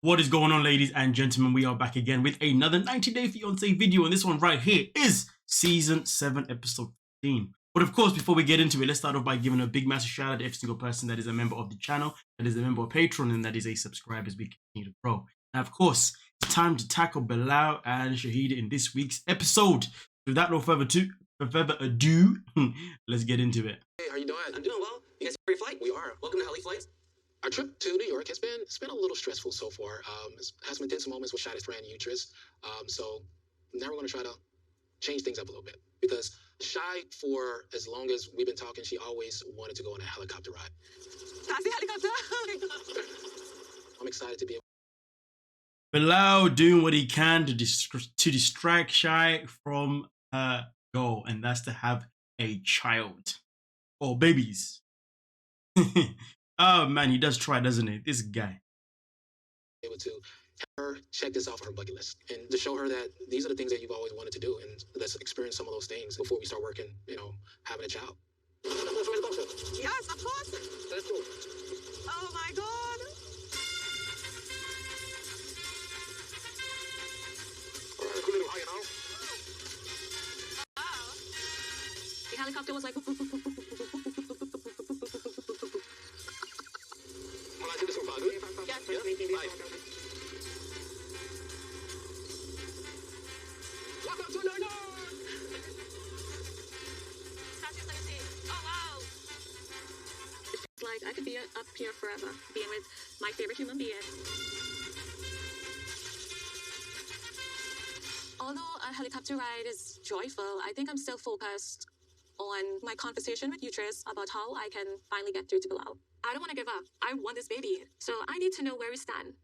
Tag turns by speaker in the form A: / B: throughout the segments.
A: What is going on, ladies and gentlemen? We are back again with another 90-day fiance video, and this one right here is season 7 episode 15. But of course, before we get into it, let's start off by giving a big massive shout out to every single person that is a member of the channel, that is a member of Patreon, and that is a subscriber as we continue to grow. Now, of course, it's time to tackle Bilal and Shaeeda in this week's episode. Without no further ado, let's get into it.
B: Hey, how you doing? I'm doing well. You guys have a great flight? We are. Welcome to Heli Flights. Our trip to New York has been a little stressful so far. It has some intense moments with Shaida's friend Uterus. So now we're going to try to change things up a little bit, because Shai, for as long as we've been talking, she always wanted to go on a helicopter ride. Taxi helicopter. I'm excited to be able.
A: Bilal doing what he can to distract Shai from her goal, and that's to have a child or babies. Oh man, he does try, doesn't he? This guy.
B: Able to have her check this off her bucket list and to show her that these are the things that you've always wanted to do, and let's experience some of those things before we start working, having a child. Yes, of course. Let's do it. Oh my God. Wow. The helicopter was like. Like I could be up here forever, being with my favorite human being. Although a helicopter ride is joyful, I think I'm still focused on my conversation with Uterus about how I can finally get through to Bilal. I don't want to give up. I want this baby, so I need to know where we stand.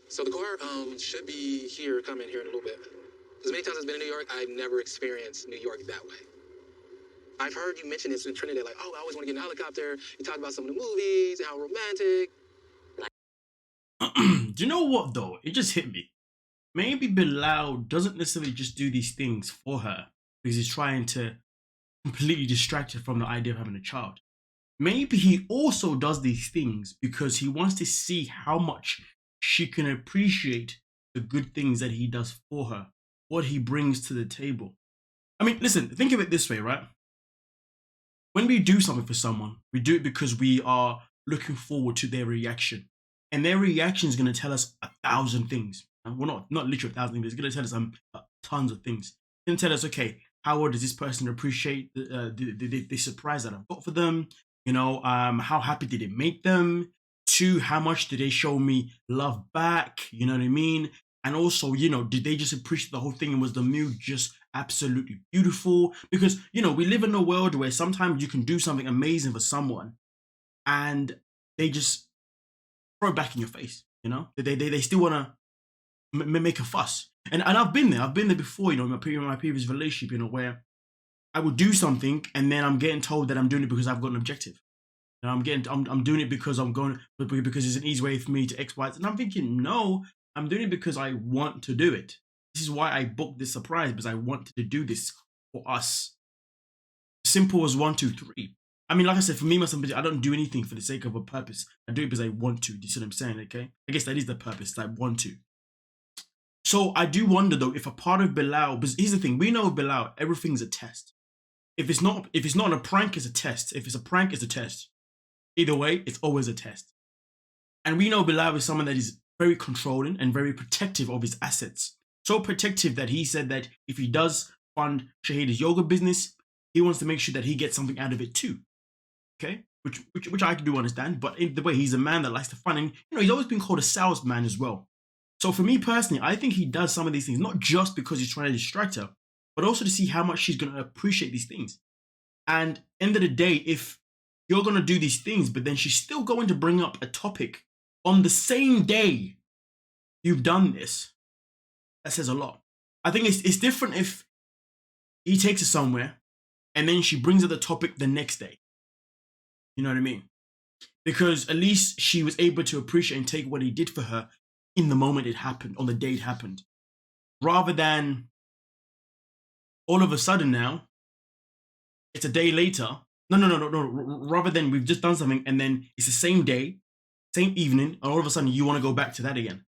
B: So the car should be coming here in a little bit. As many times as I've been in New York, I've never experienced New York that way. I've heard you mention this in Trinidad, like, oh, I always want to get in a helicopter. You talk about some of the movies and how romantic.
A: Do you know what, though? It just hit me. Maybe Bilal doesn't necessarily just do these things for her because he's trying to completely distract her from the idea of having a child. Maybe he also does these things because he wants to see how much she can appreciate the good things that he does for her, what he brings to the table. I mean, listen, think of it this way, right? When we do something for someone, we do it because we are looking forward to their reaction. And their reaction is going to tell us 1,000 things. Well, not literally 1,000 things, but it's going to tell us tons of things. It's going to tell us, okay, how does this person appreciate the surprise that I've got for them? How happy did it make them? 2, how much did they show me love back? You know what I mean? And also, did they just appreciate the whole thing, and was the mood just absolutely beautiful? Because, we live in a world where sometimes you can do something amazing for someone and they just throw it back in your face, They still want to make a fuss. And I've been there. I've been there before, in my previous relationship, where I would do something and then I'm getting told that I'm doing it because I've got an objective. I'm doing it because because it's an easy way for me to X, Y, Z. And I'm thinking, no, I'm doing it because I want to do it. This is why I booked this surprise, because I wanted to do this for us. Simple as 1, 2, 3. I mean, like I said, for me, myself, I don't do anything for the sake of a purpose. I do it because I want to. Do you see what I'm saying? Okay. I guess that is the purpose. I want to. So I do wonder though, if a part of Bilal, because here's the thing, we know Bilal, everything's a test. If it's not a prank, it's a test. If it's a prank, it's a test. Either way, it's always a test. And we know Bilal is someone that is very controlling and very protective of his assets. So protective that he said that if he does fund Shaeeda's yoga business, he wants to make sure that he gets something out of it too. Okay? Which I do understand, but in the way, he's a man that likes to fund, and he's always been called a salesman as well. So for me personally, I think he does some of these things, not just because he's trying to distract her, but also to see how much she's going to appreciate these things. And end of the day, if you're going to do these things, but then she's still going to bring up a topic on the same day you've done this, that says a lot. I think it's different if he takes her somewhere and then she brings up the topic the next day. You know what I mean? Because at least she was able to appreciate and take what he did for her in the moment it happened, on the day it happened. Rather than all of a sudden now, it's a day later. No. Rather than we've just done something and then it's the same day same evening, and all of a sudden you want to go back to that again.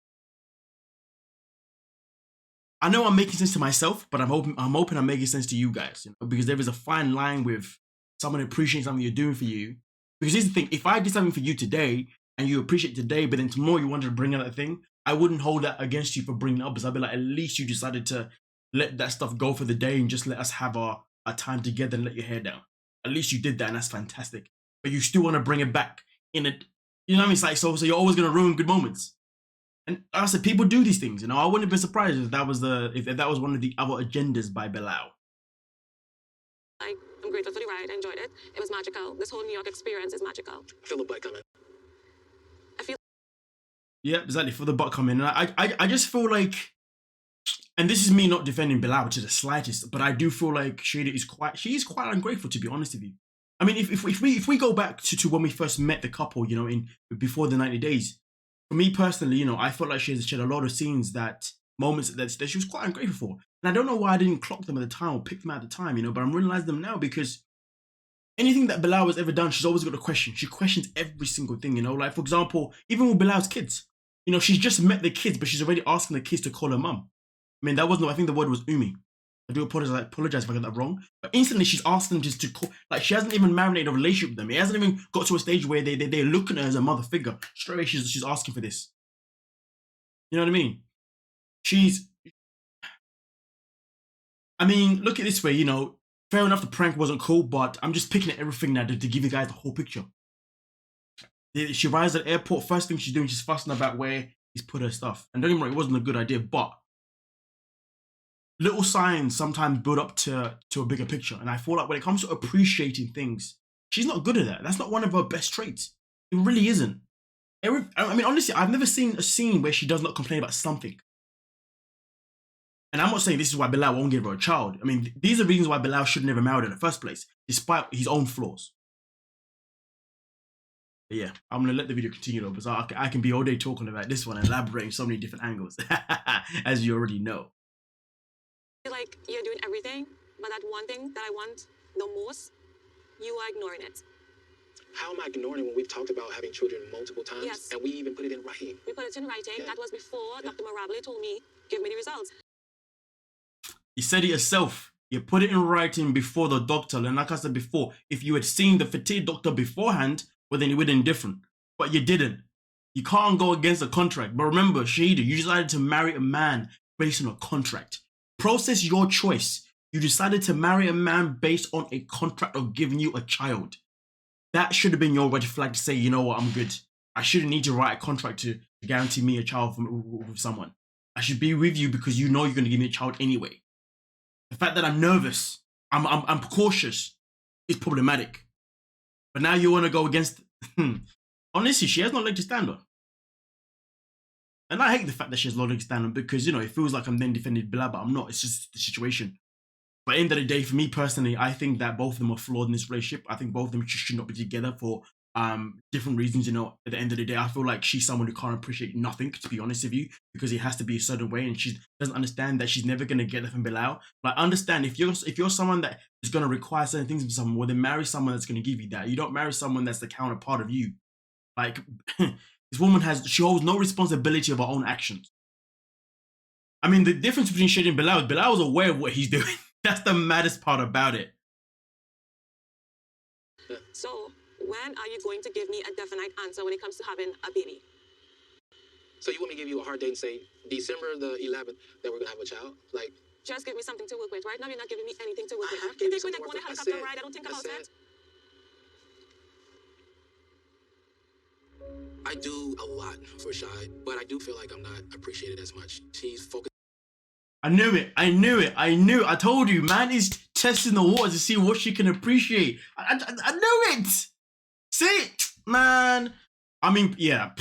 A: I know I'm making sense to myself, but I'm hoping I'm making sense to you guys, you know, because there is a fine line with someone appreciating something you're doing for you. Because here's the thing: if I did something for you today and you appreciate today, but then tomorrow you wanted to bring out that thing, I wouldn't hold that against you for bringing it up. Because I'd be like, at least you decided to let that stuff go for the day and just let us have our time together and let your hair down. At least you did that, and that's fantastic. But you still want to bring it back in it. You know what I mean? It's like, so you're always gonna ruin good moments. And like I said, people do these things, you know. I wouldn't be surprised if that was one of the other agendas by Bilal.
C: I'm grateful for the ride. I enjoyed it. It was magical. This whole New York experience is magical.
B: I feel the butt coming.
A: Yeah, exactly, for the butt coming. And I just feel like, and this is me not defending Bilal to the slightest, but I do feel like Shaeeda is quite ungrateful, to be honest with you. I mean, if we go back to when we first met the couple, you know, before the 90 days. For me personally, you know, I felt like she had a lot of moments that she was quite ungrateful for. And I don't know why I didn't clock them at the time or pick them at the time, you know, but I'm realizing them now because anything that Bilal has ever done, she's always got a question. She questions every single thing, you know, like, for example, even with Bilal's kids, you know, she's just met the kids, but she's already asking the kids to call her mum. I mean, I think the word was Umi. I do apologize if I got that wrong. But instantly she's asking them just to call, like, she hasn't even marinated a relationship with them. It hasn't even got to a stage where they're looking at her as a mother figure. Straight away she's asking for this. You know what I mean? I mean, look at it this way, you know, fair enough the prank wasn't cool, but I'm just picking at everything now to give you guys the whole picture. She arrives at the airport, first thing she's doing, she's fussing about where he's put her stuff. And don't get me wrong, it wasn't a good idea, but little signs sometimes build up to a bigger picture. And I feel like when it comes to appreciating things, she's not good at that. That's not one of her best traits. It really isn't. I mean, honestly, I've never seen a scene where she does not complain about something. And I'm not saying this is why Bilal won't give her a child. I mean, these are reasons why Bilal should never marry her in the first place, despite his own flaws. But yeah, I'm going to let the video continue though, because I can be all day talking about this one and elaborating so many different angles, as you already know.
C: I feel like you're doing everything, but that one thing that I want the most, you are ignoring it.
B: How am I ignoring it when we've talked about having children multiple times?
C: Yes.
B: And we even put it in writing?
C: We put it in writing.
B: Yeah.
C: That was before Dr. Marable told me, give me the results.
A: You said it yourself. You put it in writing before the doctor. And like I said before, if you had seen the fertility doctor beforehand, well, then it would have been different. But you didn't. You can't go against a contract. But remember, Shaeeda, you decided to marry a man based on a contract. Process your choice. You decided to marry a man based on a contract of giving you a child. That should have been your red flag to say, you know what, I'm good. I shouldn't need to write a contract to guarantee me a child with someone. I should be with you because you know you're going to give me a child anyway. The fact that I'm nervous, I'm cautious, is problematic. But now you want to go against... Honestly, she has no leg to stand on. And I hate the fact that she has no leg to stand on because, you know, it feels like I'm then defending Bilal, but I'm not. It's just the situation. But at the end of the day, for me personally, I think that both of them are flawed in this relationship. I think both of them should not be together for different reasons, you know. At the end of the day, I feel like she's someone who can't appreciate nothing, to be honest with you, because it has to be a certain way, and she doesn't understand that she's never going to get that from Bilal. Like, understand, if you're someone that is going to require certain things from someone, well, then marry someone that's going to give you that. You don't marry someone that's the counterpart of you. Like, this woman she holds no responsibility of her own actions. I mean, the difference between Shaeeda and Bilal is aware of what he's doing. That's the maddest part about it.
C: So, when are you going to give me a definite answer when it comes to having a baby?
B: So you want me to give you a hard date and say December the 11th that we're going to have a child? Like,
C: just give me something to work with. Right now, you're not giving me anything to work with.
B: have
C: You
B: given you
C: think when I
B: something
C: go on a
B: to work with.
C: helicopter ride, I don't think about that?
B: I do a lot for Shy, but I do feel like I'm not appreciated as much. She's focused.
A: I knew it. I told you, man is testing the waters to see what she can appreciate. I knew it. See, man. I mean, yeah.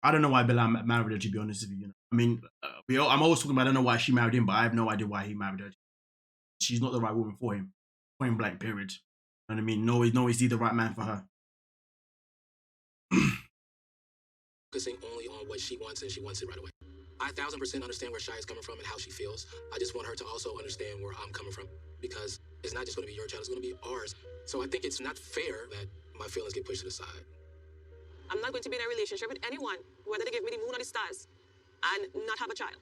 A: I don't know why Bilal married her, to be honest with you. I mean, I'm always talking about I don't know why she married him, but I have no idea why he married her. She's not the right woman for him. Point blank, period. You know what I mean? No, is he the right man for her?
B: Focusing only on what she wants, and she wants it right away. I 1000% understand where Shy is coming from and how she feels. I just want her to also understand where I'm coming from, because It's not just going to be your child, it's going to be ours. So I think it's not fair that my feelings get pushed to the side.
C: I'm not going to be in a relationship with anyone, whether they give me the moon or the stars, and not have a child.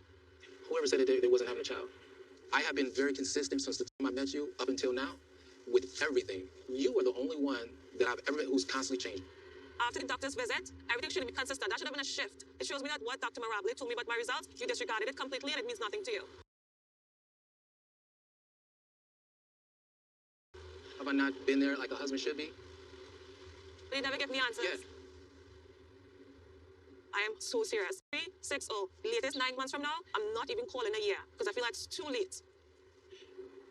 B: Whoever said that they wasn't having a child. I have been very consistent since the time I met you up until now with everything. You are the only one that I've ever met who's constantly changing.
C: After the doctor's visit, everything should be consistent. That should have been a shift. It shows me that what Dr. Marable told me about my results, you disregarded it completely and it means nothing to you.
B: Have I not been there like a husband should be?
C: But you never give me answers.
B: Yeah.
C: I am so serious. 360, latest 9 months from now, I'm not even calling a year because I feel like it's too late.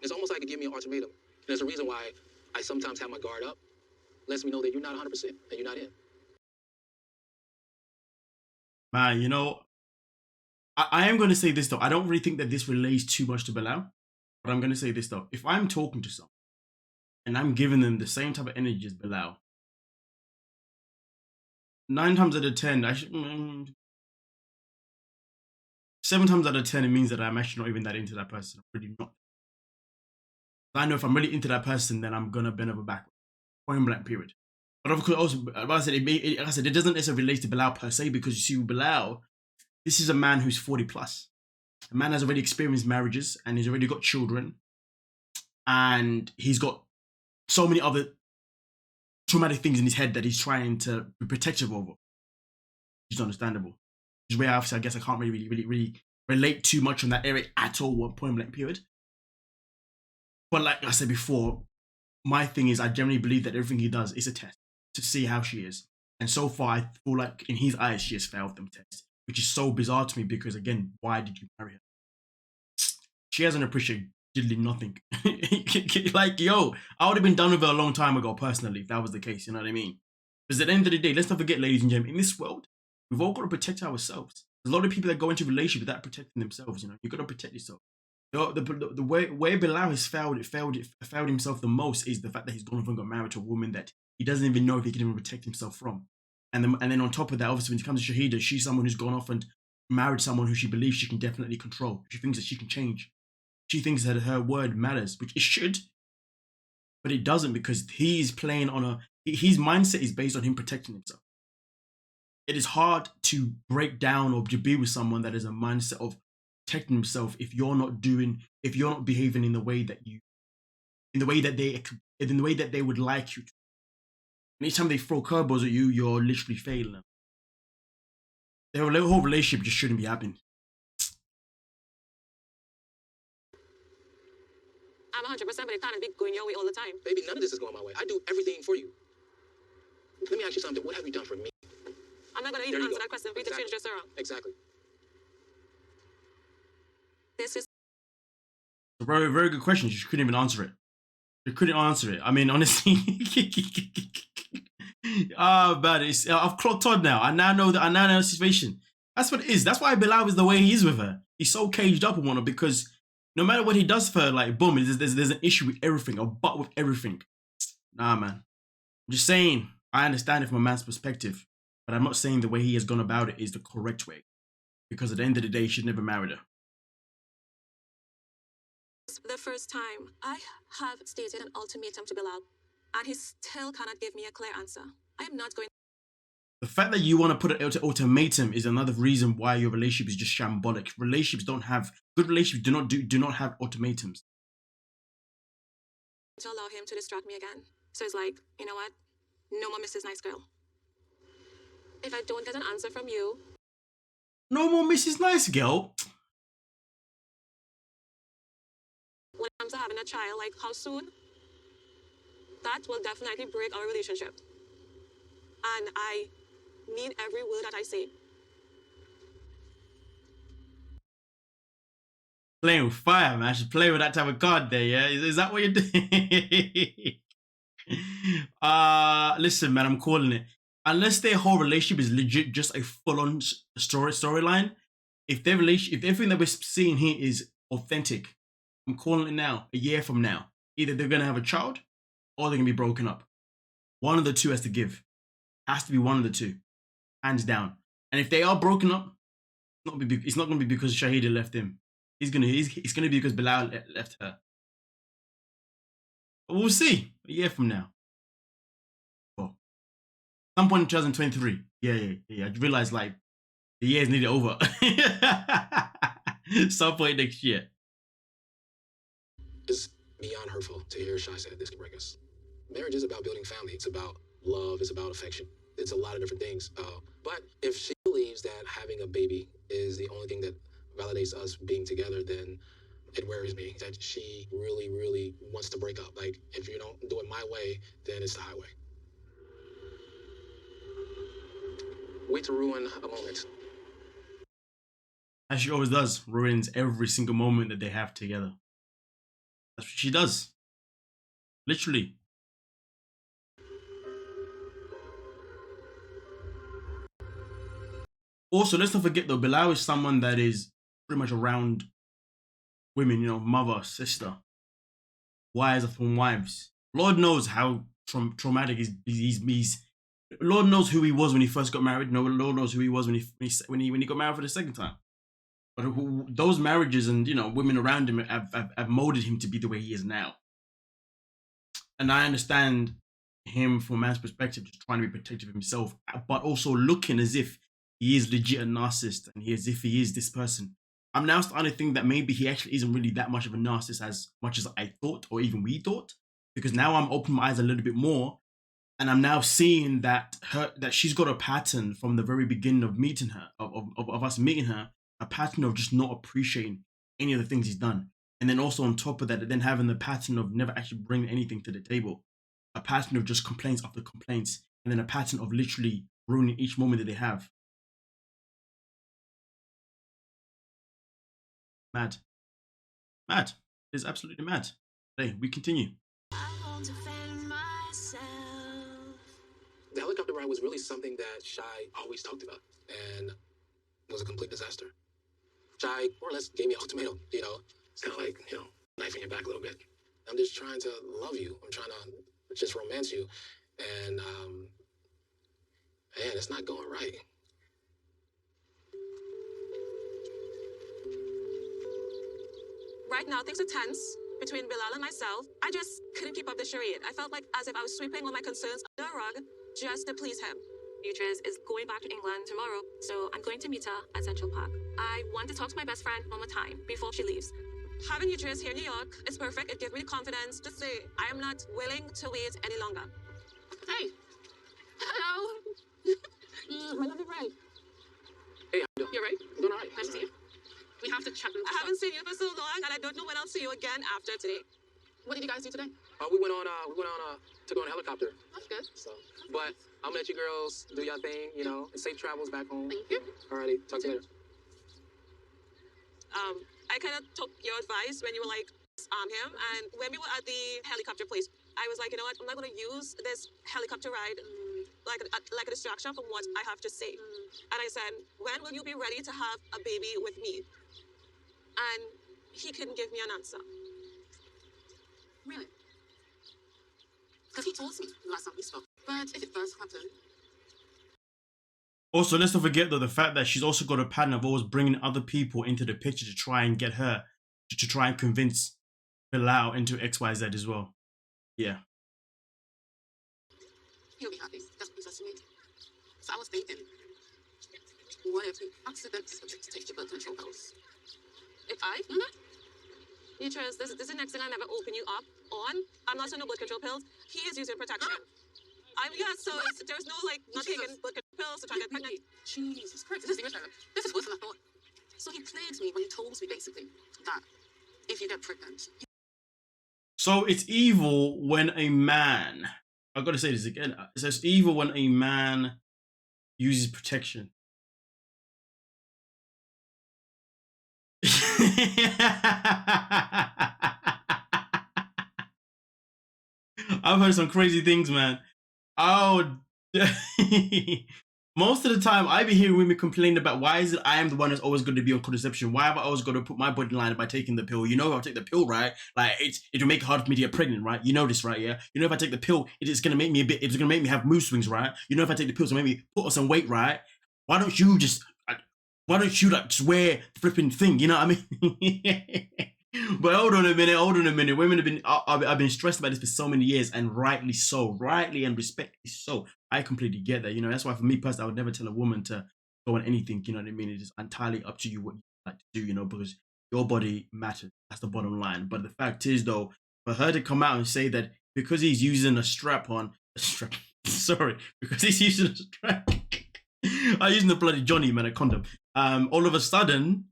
B: It's almost like it gave me an ultimatum. And there's a reason why I sometimes have my guard up. Lets me know that you're not 100% and you're not in.
A: Man, you know, I am going to say this though. I don't really think that this relates too much to Bilal, but I'm going to say this though. If I'm talking to someone and I'm giving them the same type of energy as Bilal, 9 times out of 10, 7 times out of 10, it means that I'm actually not even that into that person. I'm really not. I know if I'm really into that person, then I'm gonna bend over backwards. Point blank, period. But of course, also, like I said, it doesn't necessarily relate to Bilal per se, because you see, with Bilal, this is a man who's 40 plus. A man has already experienced marriages and he's already got children, and he's got so many other traumatic things in his head that he's trying to be protective over. Which is understandable. Which is where I guess I can't really relate too much on that area at all, point blank, period. But like I said before, my thing is I generally believe that everything he does is a test to see how she is. And so far, I feel like in his eyes, she has failed them tests, which is so bizarre to me because, again, why did you marry her? She hasn't appreciated diddly nothing. Like, yo, I would have been done with her a long time ago, personally, if that was the case, you know what I mean? Because at the end of the day, let's not forget, ladies and gentlemen, in this world, we've all got to protect ourselves. There's a lot of people that go into relationships without protecting themselves, you know? You've got to protect yourself. The way Bilal has failed himself the most is the fact that he's gone off and got married to a woman that he doesn't even know if he can even protect himself from. And then on top of that, obviously, when it comes to Shaeeda, she's someone who's gone off and married someone who she believes she can definitely control. She thinks that she can change. She thinks that her word matters, which it should, but it doesn't, because he's playing on his mindset is based on him protecting himself. It is hard to break down or to be with someone that is a mindset of protecting himself if you're not behaving in the way that they would like you to. And each time they throw curveballs at you, you're literally failing them. Their whole relationship just shouldn't be happening.
C: I'm 100%, but it can't be going your way all the time.
B: Baby, none of this is going my way. I do everything for you. Let me ask you something. What have you done for me?
C: I'm not going to even answer that question for you to change this around.
B: Exactly.
C: This is
A: A very, very good question. She couldn't even answer it. She couldn't answer it. I mean, honestly. Man, I've clocked on now. I now know the situation. That's what it is. That's why Bilal is the way he is with her. He's so caged up on her because no matter what he does for her, like, boom, there's an issue with everything, a butt with everything. Nah, man. I'm just saying, I understand it from a man's perspective, but I'm not saying the way he has gone about it is the correct way. Because at the end of the day, he should never marry her.
C: the first time. I have stated an ultimatum to Bilal, and he still cannot give me a clear answer. I am not going.
A: The fact that you want to put an ultimatum is another reason why your relationship is just shambolic. Good relationships do not have ultimatums.
C: To allow him to distract me again. So it's like, you know what? No more Mrs. Nice Girl. If I don't get an answer from you,
A: no more Mrs. Nice Girl.
C: when it comes to having a child, like how soon, that will definitely break our relationship. And I mean every word that I say.
A: Playing with fire, man. She's playing with that type of card there, yeah? Is that what you're doing? Listen, man, I'm calling it. Unless their whole relationship is legit just a full-on storyline, if everything that we're seeing here is authentic, I'm calling it now, a year from now. Either they're going to have a child or they're going to be broken up. One of the two has to give. Has to be one of the two. Hands down. And if they are broken up, it's not going to be because Shaeeda left him. It's going to be because Bilal left her. But we'll see a year from now. Well, some point in 2023. Yeah. I realized like the year's nearly over. Some point next year.
B: It's beyond hurtful to hear Shy say this can break us. Marriage is about building family. It's about love. It's about affection. It's a lot of different things. But if she believes that having a baby is the only thing that validates us being together, then it worries me that she really, really wants to break up. Like, if you don't do it my way, then it's the highway. Way to ruin a moment.
A: As she always does, ruins every single moment that they have together. That's what she does. Literally. Also, let's not forget though, Bilal is someone that is pretty much around women, you know, mother, sister, wives from wives. Lord knows how traumatic he's. Lord knows who he was when he first got married. No, Lord knows who he was when he got married for the second time. But those marriages and, you know, women around him have molded him to be the way he is now. And I understand him from a man's perspective, just trying to be protective of himself, but also looking as if he is legit a narcissist and as if he is this person. I'm now starting to think that maybe he actually isn't really that much of a narcissist as much as I thought, or even we thought, because now I'm opening my eyes a little bit more, and I'm now seeing that she's got a pattern from the very beginning of meeting her, of us meeting her, a pattern of just not appreciating any of the things he's done. And then also on top of that, then having the pattern of never actually bringing anything to the table, a pattern of just complaints after complaints, and then a pattern of literally ruining each moment that they have. Mad. Mad. It is absolutely mad. Hey, we continue.
B: The helicopter ride was really something that Shy always talked about and was a complete disaster. Shy more or less gave me an ultimatum, you know. It's kind of like, you know, knife in your back a little bit. I'm just trying to love you. I'm trying to just romance you. And, man, it's not going right.
C: Right now, things are tense between Bilal and myself. I just couldn't keep up the charade. I felt like as if I was sweeping all my concerns under a rug just to please him. Beatrice is going back to England tomorrow, so I'm going to meet her at Central Park. I want to talk to my best friend one more time before she leaves. Having Beatrice here in New York is perfect. It gives me the confidence to say I am not willing to wait any longer. Hey. Hello. My lovely bride.
B: Hey, how you doing?
C: You're right.
B: I'm doing all right.
C: Nice to see you. We have to chat. I haven't seen you for so long, and I don't know when I'll see you again after today. What did you guys do today?
B: We went on to go on a helicopter.
C: That's good.
B: So, but I'm gonna let you girls do your thing, you know, and safe travels back home.
C: Thank you.
B: Alrighty, talk to you later.
C: I kind of took your advice when you were like, arm him, and when we were at the helicopter place, I was like, you know what, I'm not going to use this helicopter ride like a distraction from what I have to say. And I said, when will you be ready to have a baby with me? And he couldn't give me an answer.
D: Really? Because he told me last time we spoke. But if it does happen...
A: Also, let's not forget though the fact that she's also got a pattern of always bringing other people into the picture to try and get her, to try and convince Bilal into XYZ as well. Yeah.
D: He'll be happy. That's what possessed me. So I was thinking, what if he accidentally takes your birth control pills?
C: If I? Beatrice, this is the next thing I never open you up on. I'm not on no birth control pills. He is using protection. So there's no, like, not taking birth control pills to try to get pregnant.
D: Jesus Christ, this is even better. This is worse than I thought. So he played me when he told me, basically, that if you get pregnant...
A: So it's evil when a man... I've got to say this again. So it's evil when a man uses protection. I've heard some crazy things, man. Oh, most of the time I be hearing women complain about why is it I am the one that's always going to be on contraception? Why have I always got to put my body in line by taking the pill? You know, if I take the pill, right? Like it'll make it hard for me to get pregnant, right? You know this, right? Yeah. You know, if I take the pill, it's going to make me it's going to make me have mood swings, right? You know, if I take the pill, it's going to make me put on some weight, right? Why don't you like just wear the flipping thing? You know what I mean? But hold on a minute. Women have been, I've been stressed about this for so many years, and rightly so, rightly and respectfully so. I completely get that. You know, that's why for me personally, I would never tell a woman to go on anything. You know what I mean? It is entirely up to you what you like to do. You know, because your body matters. That's the bottom line. But the fact is, though, for her to come out and say that because he's using a strap, sorry, because he's using a strap, I'm using the bloody Johnny man, a condom. All of a sudden,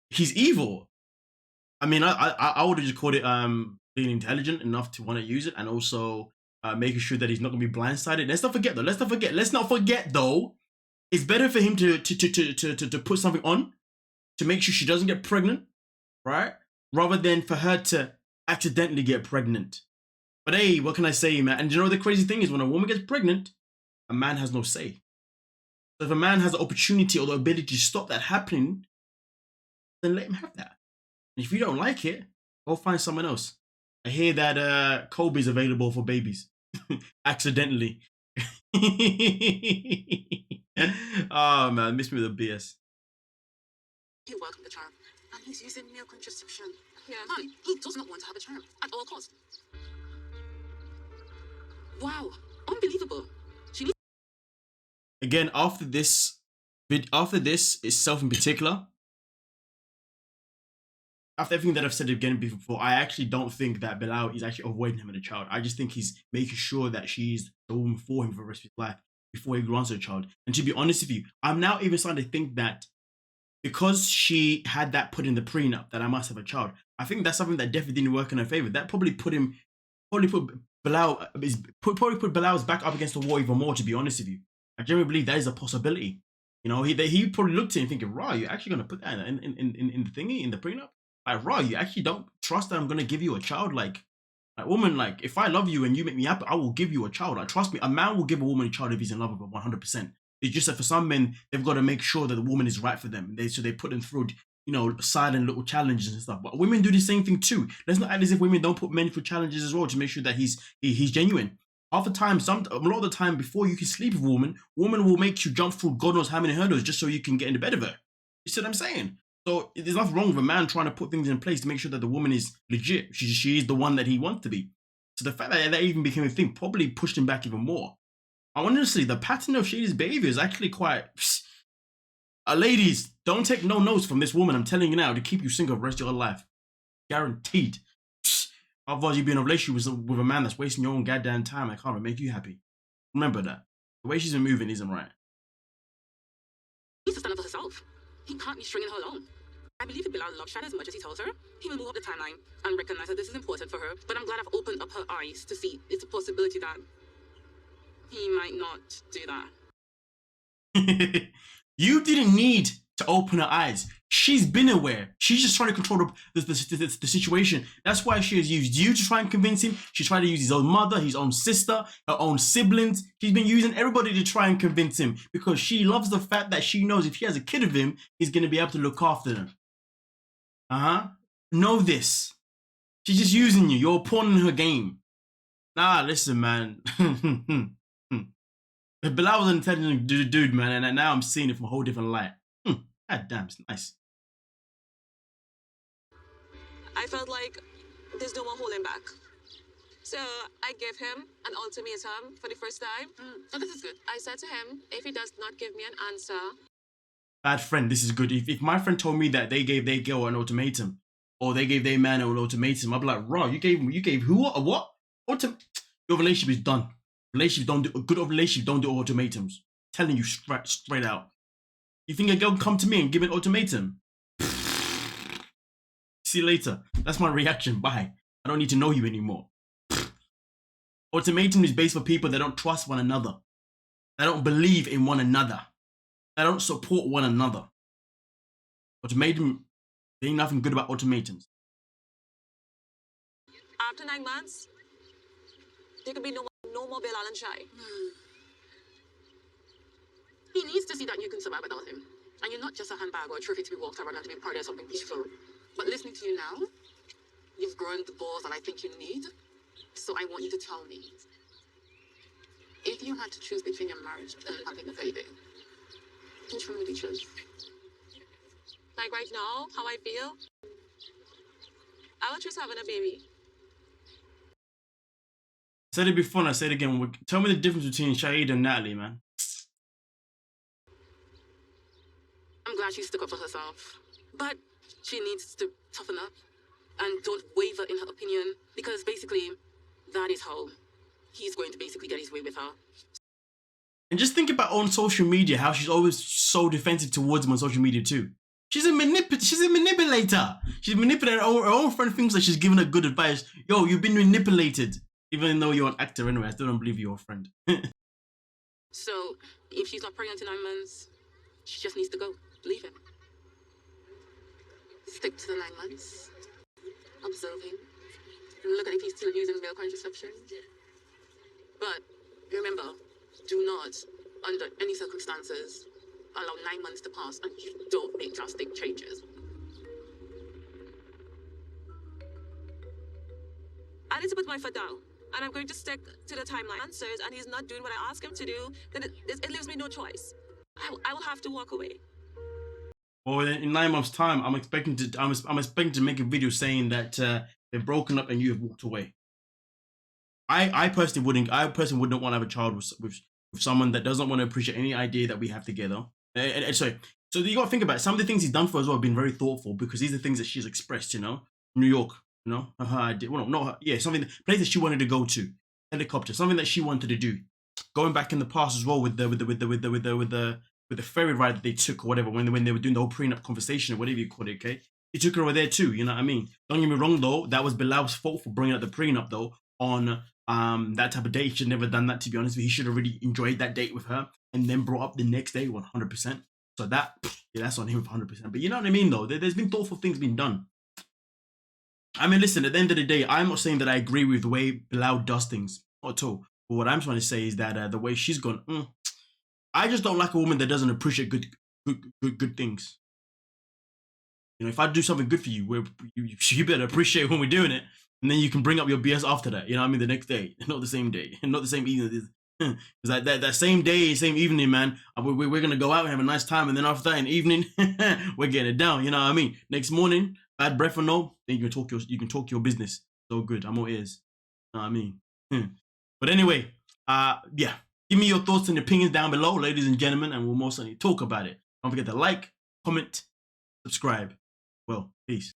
A: he's evil. I mean, I would have just called it being intelligent enough to want to use it, and also making sure that he's not gonna be blindsided. Let's not forget though. It's better for him to put something on to make sure she doesn't get pregnant, right? Rather than for her to accidentally get pregnant. But hey, what can I say, man? And you know the crazy thing is, when a woman gets pregnant, a man has no say. So if a man has the opportunity or the ability to stop that happening, then let him have that. And if you don't like it, go find someone else. I hear that Kobe's available for babies. Accidentally. Oh man, miss me with the BS.
D: He welcomed the child, and he's using male contraception.
C: Yeah.
D: Man, he does not want to have a child at all costs. Wow, unbelievable. She needs.
A: Again, after this itself in particular, after everything that I've said again before, I actually don't think that Bilal is actually avoiding him and a child. I just think he's making sure that she's the woman for him for the rest of his life before he grants her a child. And to be honest with you, I'm now even starting to think that because she had that put in the prenup that I must have a child, I think that's something that definitely didn't work in her favor. That probably put Bilal's back up against the wall even more, to be honest with you. I genuinely believe that is a possibility. You know, he probably looked at it and thinking, "Raw, you're actually gonna put that in the thingy, in the prenup? Like, Raw, you actually don't trust that I'm gonna give you a child? Like woman, like, if I love you and you make me happy, I will give you a child. Like, trust me, a man will give a woman a child if he's in love with her 100%. It's just that for some men, they've got to make sure that the woman is right for them. So they put them through, you know, silent little challenges and stuff. But women do the same thing too. Let's not act as if women don't put men through challenges as well to make sure that he's genuine. Half the time, a lot of the time, before you can sleep with a woman will make you jump through God knows how many hurdles just so you can get into bed with her. You see what I'm saying? So there's nothing wrong with a man trying to put things in place to make sure that the woman is legit. She is the one that he wants to be. So the fact that that even became a thing probably pushed him back even more. Honestly, the pattern of Shaeeda's behavior is actually quite... ladies, don't take no notes from this woman. I'm telling you now, to keep you single for the rest of your life. Guaranteed. Otherwise, you'd be in a relationship with a man that's wasting your own goddamn time. I can't make you happy. Remember that. The way she's been moving isn't right.
D: She needs to stand up for herself. He can't be stringing her along. I believe if Bilal loves Shaeeda as much as he tells her, he will move up the timeline and recognize that this is important for her. But I'm glad I've opened up her eyes to see it's a possibility that he might not do that.
A: You didn't need to open her eyes. She's been aware. She's just trying to control the situation. That's why she has used you to try and convince him. She tried to use his own mother, his own sister, her own siblings. She's been using everybody to try and convince him because she loves the fact that she knows if she has a kid of him, he's going to be able to look after them. Know this. She's just using you. You're a pawn in her game. Nah, listen, man. Bilal was an intelligent dude, man, and now I'm seeing it from a whole different light. God damn, it's nice.
C: I felt like there's no one holding back. So I gave him an ultimatum for the first time.
D: So this is good.
C: I said to him, if he does not give me an answer...
A: Bad friend, this is good. If my friend told me that they gave their girl an ultimatum, or they gave their man an ultimatum, I'd be like, raw, you gave who a what? Your relationship is done. A good relationship don't do ultimatums. Telling you straight out. You think a girl can come to me and give an ultimatum? See you later. That's my reaction. Bye. I don't need to know you anymore. Ultimatum is based for people that don't trust one another. That don't believe in one another. That don't support one another. Ultimatum, there ain't nothing good about ultimatums.
C: After 9 months, there could be no more Bilal and Shai.
D: He needs to see that you can survive without him. And you're not just a handbag or a trophy to be walked around and to be part of something peaceful. But listening to you now, you've grown the balls that I think you need. So I want you to tell me, if you had to choose between your marriage and having a baby, which one would you choose?
C: Like right now, how I feel? Our just having a baby.
A: I said it before and I said it again. Tell me the difference between Shaeeda and Natalie, man.
D: I'm glad she stuck up for herself. But she needs to toughen up and don't waver in her opinion, because basically that is how he's going to basically get his way with her.
A: And just think about on social media how she's always so defensive towards him on social media too. She's a manipulator. She's manipulating her own friend, thinks that she's giving her good advice. Yo, you've been manipulated. Even though you're an actor anyway, I still don't believe you're a friend.
D: So if she's not pregnant in 9 months, she just needs to go. Leave him. Stick to the 9 months. Observe him. Look at if he's still using male contraception. But remember, do not, under any circumstances, allow 9 months to pass and you don't make drastic changes.
C: I need to put my foot down, and I'm going to stick to the timeline answers, and he's not doing what I ask him to do, then it leaves me no choice. I will have to walk away.
A: Well, in 9 months' time, I'm expecting to make a video saying that they've broken up and you have walked away. I personally wouldn't want to have a child with someone that doesn't want to appreciate any idea that we have together. Sorry. So you got to think about it. Some of the things he's done for her as well have been very thoughtful, because these are things that she's expressed, you know. New York, you know, her idea. Well, not her, yeah, something, place that she wanted to go to, helicopter, something that she wanted to do. Going back in the past as well with the ferry ride that they took or whatever, when they were doing the whole prenup conversation or whatever you call it, okay? He took her over there too, you know what I mean? Don't get me wrong though, that was Bilal's fault for bringing up the prenup though on that type of date. He should have never done that, to be honest. He should have really enjoyed that date with her and then brought up the next day 100%. So that, yeah, that's on him 100%. But you know what I mean though? There's been thoughtful things being done. I mean, listen, at the end of the day, I'm not saying that I agree with the way Bilal does things, not at all. But what I'm trying to say is that the way she's gone, I just don't like a woman that doesn't appreciate good things. You know, if I do something good for you, you better appreciate when we're doing it, and then you can bring up your BS after that. You know what I mean? The next day, not the same day, not the same evening. Because that same day, same evening, man, we're gonna go out and have a nice time, and then after that, in the evening, we're getting it down. You know what I mean? Next morning, bad breath or no, then you can talk your business. So good, I'm all ears. You know what I mean? But anyway, yeah. Give me your thoughts and opinions down below, ladies and gentlemen, and we'll most certainly talk about it. Don't forget to like, comment, subscribe. Well, peace.